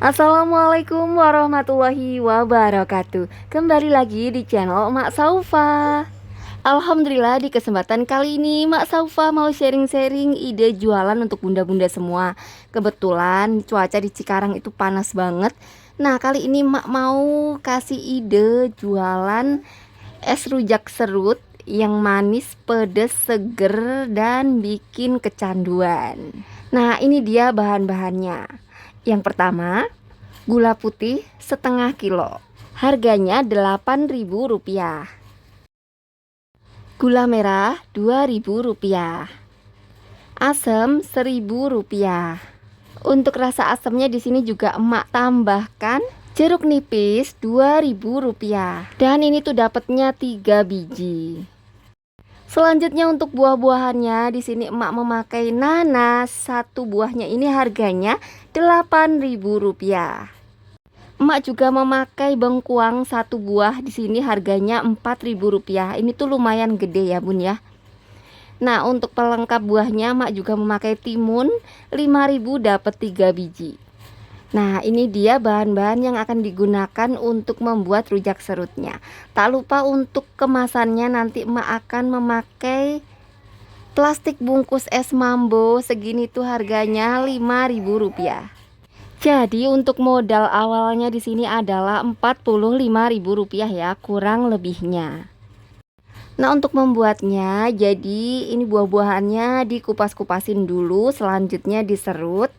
Assalamualaikum warahmatullahi wabarakatuh. Kembali lagi di channel Mak Saufa. Alhamdulillah di kesempatan kali ini Mak Saufa mau sharing-sharing ide jualan untuk bunda-bunda semua. Kebetulan cuaca di Cikarang itu panas banget. Nah, kali ini Mak mau kasih ide jualan es rujak serut yang manis, pedas, seger, dan bikin kecanduan. Nah, ini dia bahan-bahannya. Yang pertama, gula putih setengah kilo. Harganya Rp8.000. Gula merah Rp2.000. Asam Rp1.000. Untuk rasa asamnya di sini juga emak tambahkan jeruk nipis Rp2.000. Dan ini tuh dapatnya 3 biji. Selanjutnya untuk buah-buahannya di sini emak memakai nanas, satu buahnya ini harganya Rp8.000. Emak juga memakai bengkuang satu buah, di sini harganya Rp4.000. Ini tuh lumayan gede ya bun ya. Nah, untuk pelengkap buahnya emak juga memakai timun 5.000, dapat 3 biji. Nah, ini dia bahan-bahan yang akan digunakan untuk membuat rujak serutnya. Tak lupa untuk kemasannya nanti emak akan memakai plastik bungkus es mambo, segini tuh harganya Rp5.000. Jadi untuk modal awalnya di sini adalah Rp45.000 ya, kurang lebihnya. Nah, untuk membuatnya, jadi ini buah-buahannya dikupas-kupasin dulu, selanjutnya diserut.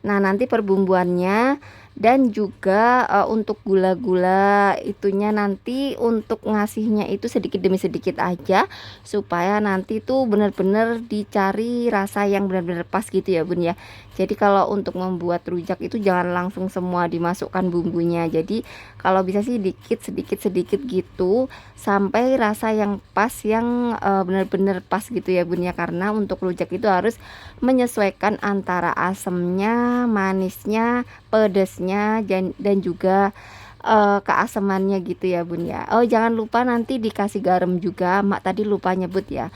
Nah, nanti perbumbuannya dan juga untuk gula-gula itunya nanti untuk ngasihnya itu sedikit demi sedikit aja, supaya nanti tuh benar-benar dicari rasa yang benar-benar pas gitu ya bun ya. Jadi kalau untuk membuat rujak itu jangan langsung semua dimasukkan bumbunya. Jadi kalau bisa sih sedikit gitu sampai rasa yang pas, yang benar-benar pas gitu ya bun ya. Karena untuk rujak itu harus menyesuaikan antara asamnya, manisnya, pedesnya, dan juga keasamannya gitu ya bun ya. Oh, jangan lupa nanti dikasih garam juga, emak tadi lupa nyebut ya.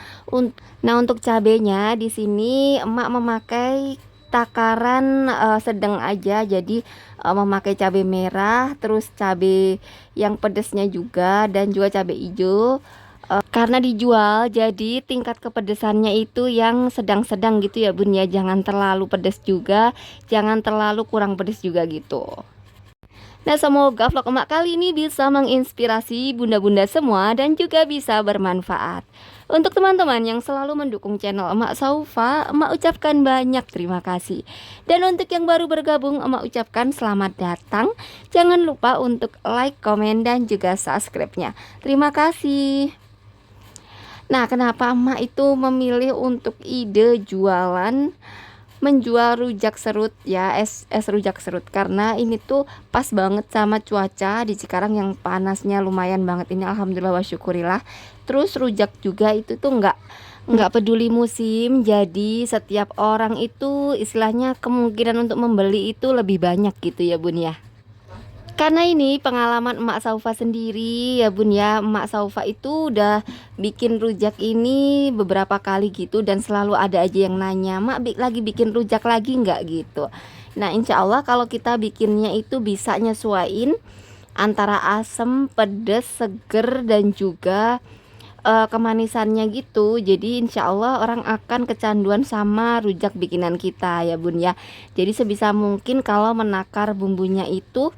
Nah, untuk cabenya di sini emak memakai takaran sedang aja, jadi memakai cabai merah, terus cabai yang pedesnya juga, dan juga cabai hijau. Karena dijual jadi tingkat kepedesannya itu yang sedang-sedang gitu ya bun ya, jangan terlalu pedes juga, jangan terlalu kurang pedes juga gitu. Nah, semoga vlog emak kali ini bisa menginspirasi bunda-bunda semua dan juga bisa bermanfaat. Untuk teman-teman yang selalu mendukung channel Emak Saufa, emak ucapkan banyak terima kasih. Dan untuk yang baru bergabung, emak ucapkan selamat datang. Jangan lupa untuk like, komen, dan juga subscribe-nya. Terima kasih. Nah, kenapa emak itu memilih untuk ide jualan menjual rujak serut ya, es rujak serut, karena ini tuh pas banget sama cuaca di Cikarang yang panasnya lumayan banget ini, alhamdulillah wa syukurillah. Terus rujak juga itu tuh nggak peduli musim, jadi setiap orang itu istilahnya kemungkinan untuk membeli itu lebih banyak gitu ya bun ya. Karena ini pengalaman emak Saufa sendiri ya bun ya, emak Saufa itu udah bikin rujak ini beberapa kali gitu, dan selalu ada aja yang nanya, mak lagi bikin rujak lagi nggak gitu. Nah, insya Allah kalau kita bikinnya itu bisa nyesuain antara asem, pedes, seger, dan juga kemanisannya gitu. Jadi insya Allah orang akan kecanduan sama rujak bikinan kita ya bun ya. Jadi sebisa mungkin kalau menakar bumbunya itu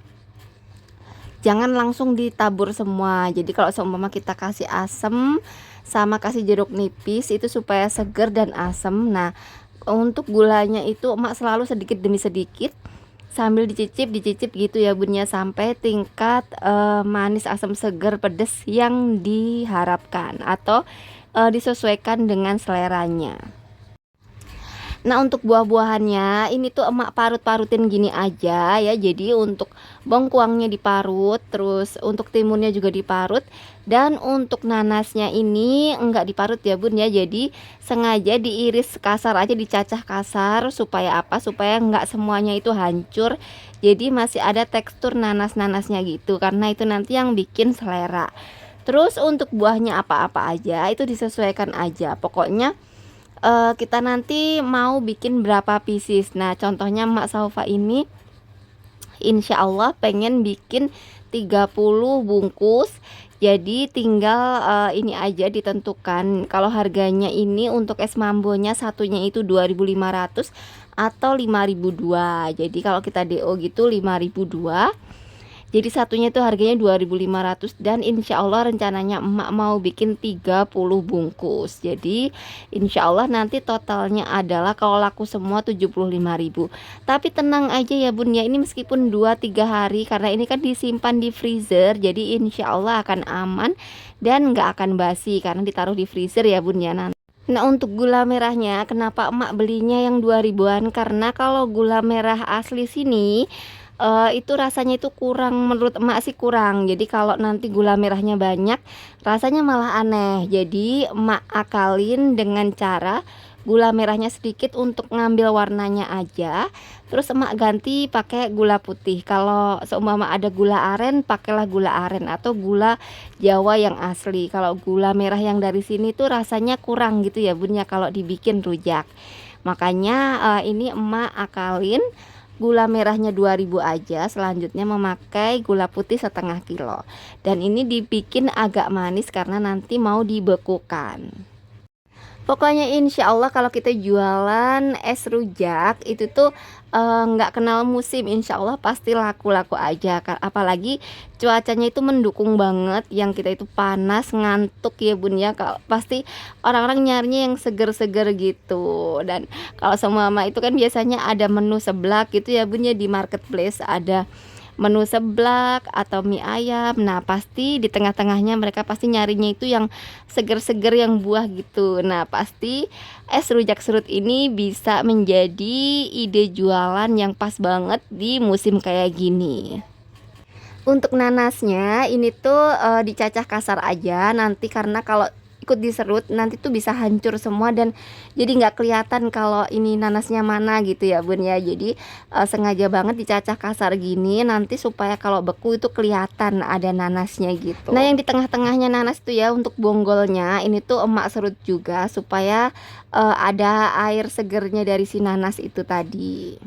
jangan langsung ditabur semua. Jadi kalau seumpama kita kasih asem sama kasih jeruk nipis itu supaya seger dan asem. Nah, untuk gulanya itu emak selalu sedikit demi sedikit sambil dicicip gitu ya bun ya, sampai tingkat manis, asam, seger, pedes yang diharapkan atau disesuaikan dengan seleranya. Nah, untuk buah-buahannya ini tuh emak parut-parutin gini aja ya. Jadi untuk bengkuangnya diparut, terus untuk timunnya juga diparut, dan untuk nanasnya ini enggak diparut ya bun ya. Jadi sengaja diiris kasar aja, dicacah kasar, supaya apa? Supaya enggak semuanya itu hancur. Jadi masih ada tekstur nanas-nanasnya gitu, karena itu nanti yang bikin selera. Terus untuk buahnya apa-apa aja itu disesuaikan aja. Pokoknya kita nanti mau bikin berapa pieces. Nah, contohnya Mak Saufa ini Insya Allah pengen bikin 30 bungkus. Jadi tinggal ini aja ditentukan. Kalau harganya ini untuk es mambonya satunya itu 2.500 atau 5.002. Jadi kalau kita DO gitu 5.002. Jadi satunya itu harganya 2.500 dan insya Allah rencananya emak mau bikin 30 bungkus. Jadi insya Allah nanti totalnya adalah kalau laku semua 75.000. Tapi tenang aja ya bun ya, ini meskipun 2-3 hari karena ini kan disimpan di freezer, jadi insya Allah akan aman dan nggak akan basi karena ditaruh di freezer ya bun ya nanti. Nah untuk gula merahnya kenapa emak belinya yang 2000-an, karena kalau gula merah asli sini itu rasanya itu kurang, menurut emak sih kurang. Jadi kalau nanti gula merahnya banyak rasanya malah aneh. Jadi emak akalin dengan cara gula merahnya sedikit untuk ngambil warnanya aja, terus emak ganti pakai gula putih. Kalau seumpama ada gula aren, pakailah gula aren atau gula Jawa yang asli. Kalau gula merah yang dari sini tuh rasanya kurang gitu ya bun ya kalau dibikin rujak. Makanya ini emak akalin gula merahnya 2000 aja, selanjutnya memakai gula putih setengah kilo. Dan ini dibikin agak manis karena nanti mau dibekukan. Pokoknya insya Allah kalau kita jualan es rujak itu tuh nggak kenal musim, insya Allah pasti laku-laku aja. Apalagi cuacanya itu mendukung banget, yang kita itu panas ngantuk ya bun ya, kalau pasti orang-orang nyarinya yang seger-seger gitu. Dan kalau sama mama itu kan biasanya ada menu seblak gitu ya bun ya, di marketplace ada menu seblak atau mie ayam. Nah pasti di tengah-tengahnya mereka pasti nyarinya itu yang seger-seger, yang buah gitu. Nah pasti es rujak serut ini bisa menjadi ide jualan yang pas banget di musim kayak gini. Untuk nanasnya ini tuh dicacah kasar aja nanti, karena kalau ikut diserut nanti tuh bisa hancur semua dan jadi nggak kelihatan kalau ini nanasnya mana gitu ya bun ya. Jadi sengaja banget dicacah kasar gini nanti supaya kalau beku itu kelihatan ada nanasnya gitu. Nah yang di tengah-tengahnya nanas tuh ya untuk bonggolnya ini tuh emak serut juga supaya ada air segernya dari si nanas itu tadi.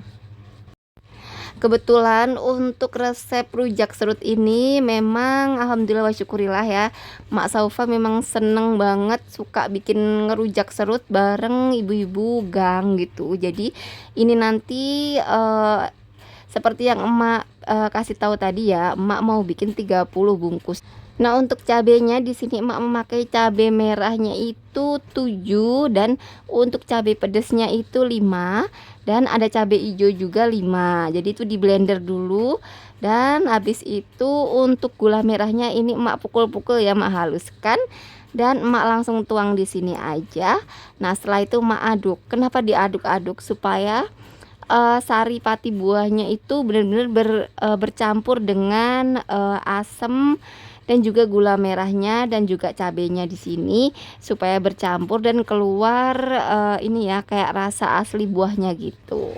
Kebetulan untuk resep rujak serut ini memang alhamdulillah wa syukurillah ya, Mak Saufa memang seneng banget suka bikin ngerujak serut bareng ibu-ibu gang gitu. Jadi ini nanti seperti yang emak kasih tahu tadi ya, emak mau bikin 30 bungkus. Nah untuk cabenya di sini emak memakai cabai merahnya itu 7 dan untuk cabai pedesnya itu 5 dan ada cabai hijau juga 5. Jadi itu di blender dulu dan habis itu untuk gula merahnya ini emak pukul-pukul ya, emak haluskan dan emak langsung tuang di sini aja. Nah setelah itu emak aduk. Kenapa diaduk-aduk? Supaya sari pati buahnya itu benar-benar bercampur dengan asam dan juga gula merahnya dan juga cabenya di sini supaya bercampur dan keluar ini ya kayak rasa asli buahnya gitu.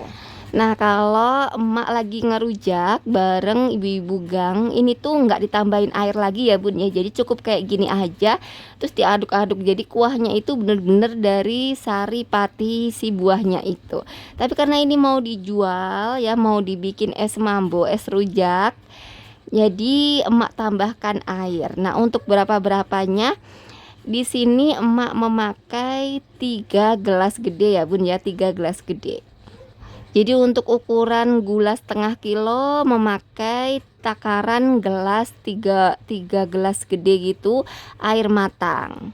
Nah kalau emak lagi ngerujak bareng ibu-ibu gang ini tuh nggak ditambahin air lagi ya bun ya, jadi cukup kayak gini aja terus diaduk-aduk, jadi kuahnya itu bener-bener dari sari pati si buahnya itu. Tapi karena ini mau dijual ya, mau dibikin es mambo, es rujak, jadi emak tambahkan air. Nah untuk berapanya di sini emak memakai 3 gelas gede ya bun ya, 3 gelas gede. Jadi untuk ukuran gula setengah kilo memakai takaran gelas 3 gelas gede gitu air matang.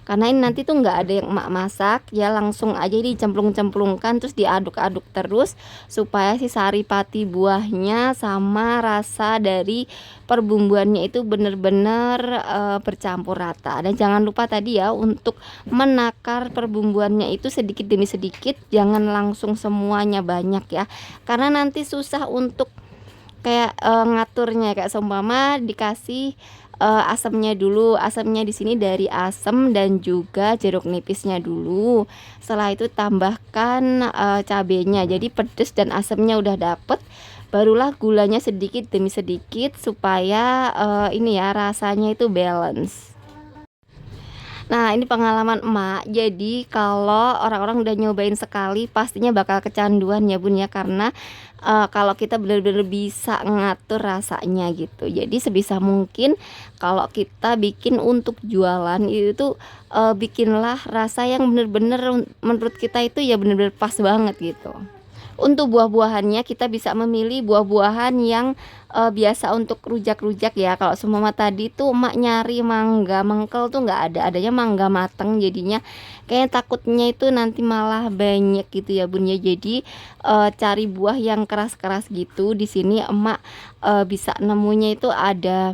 Karena ini nanti tuh nggak ada yang emak masak ya, langsung aja dicemplung-cemplungkan terus diaduk-aduk terus supaya si sari pati buahnya sama rasa dari perbumbuannya itu bener-bener bercampur rata. Dan jangan lupa tadi ya untuk menakar perbumbuannya itu sedikit demi sedikit, jangan langsung semuanya banyak ya, karena nanti susah untuk kayak ngaturnya. Kayak seumpama dikasih asamnya dulu, asamnya di sini dari asam dan juga jeruk nipisnya dulu. Setelah itu tambahkan cabenya, jadi pedes dan asamnya udah dapet, barulah gulanya sedikit demi sedikit supaya ini ya rasanya itu balance. Nah, ini pengalaman emak. Jadi kalau orang-orang udah nyobain sekali pastinya bakal kecanduan ya Bun ya, karena kalau kita bener-bener bisa ngatur rasanya gitu. Jadi sebisa mungkin kalau kita bikin untuk jualan itu tuh, bikinlah rasa yang bener-bener menurut kita itu ya bener-bener pas banget gitu. Untuk buah-buahannya kita bisa memilih buah-buahan yang biasa untuk rujak-rujak ya. Kalau seumpama tadi tuh emak nyari mangga mengkel tuh nggak ada, adanya mangga mateng, jadinya kayak takutnya itu nanti malah banyak gitu ya Bun ya. Jadi cari buah yang keras-keras gitu. Di sini emak bisa nemunya itu ada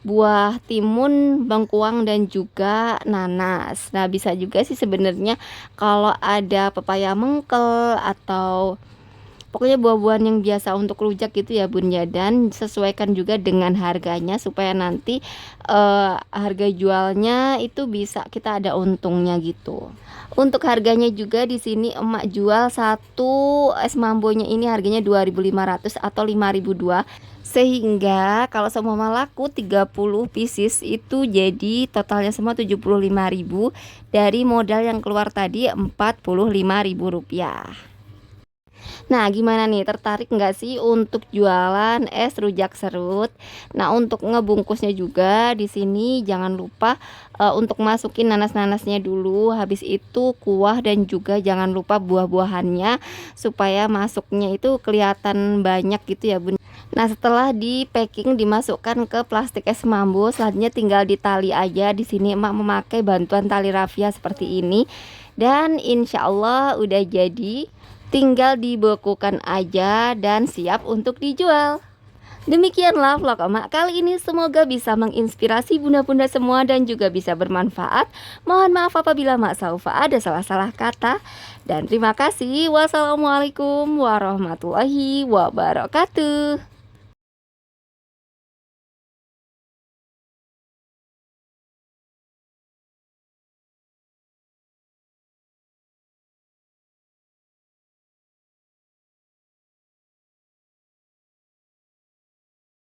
buah timun, bengkuang dan juga nanas. Nah, bisa juga sih sebenarnya kalau ada pepaya mengkel atau pokoknya buah-buahan yang biasa untuk rujak gitu ya Bun ya, dan sesuaikan juga dengan harganya supaya nanti harga jualnya itu bisa kita ada untungnya gitu. Untuk harganya juga di sini emak jual satu es mambonya ini harganya 2.500 atau 5.002, sehingga kalau seumpama laku 30 pieces itu jadi totalnya semua 75.000 dari modal yang keluar tadi 45.000 rupiah. Nah, gimana nih, tertarik nggak sih untuk jualan es rujak serut? Nah, untuk ngebungkusnya juga di sini jangan lupa untuk masukin nanas-nanasnya dulu, habis itu kuah dan juga jangan lupa buah-buahannya supaya masuknya itu kelihatan banyak gitu ya Bun. Nah, setelah di packing dimasukkan ke plastik es mambo, selanjutnya tinggal ditali aja. Di sini emak memakai bantuan tali rafia seperti ini. Dan insya Allah udah jadi, tinggal dibekukan aja dan siap untuk dijual. Demikianlah vlog emak kali ini, semoga bisa menginspirasi bunda-bunda semua dan juga bisa bermanfaat. Mohon maaf apabila mak saufa ada salah-salah kata. Dan terima kasih. Wassalamualaikum warahmatullahi wabarakatuh.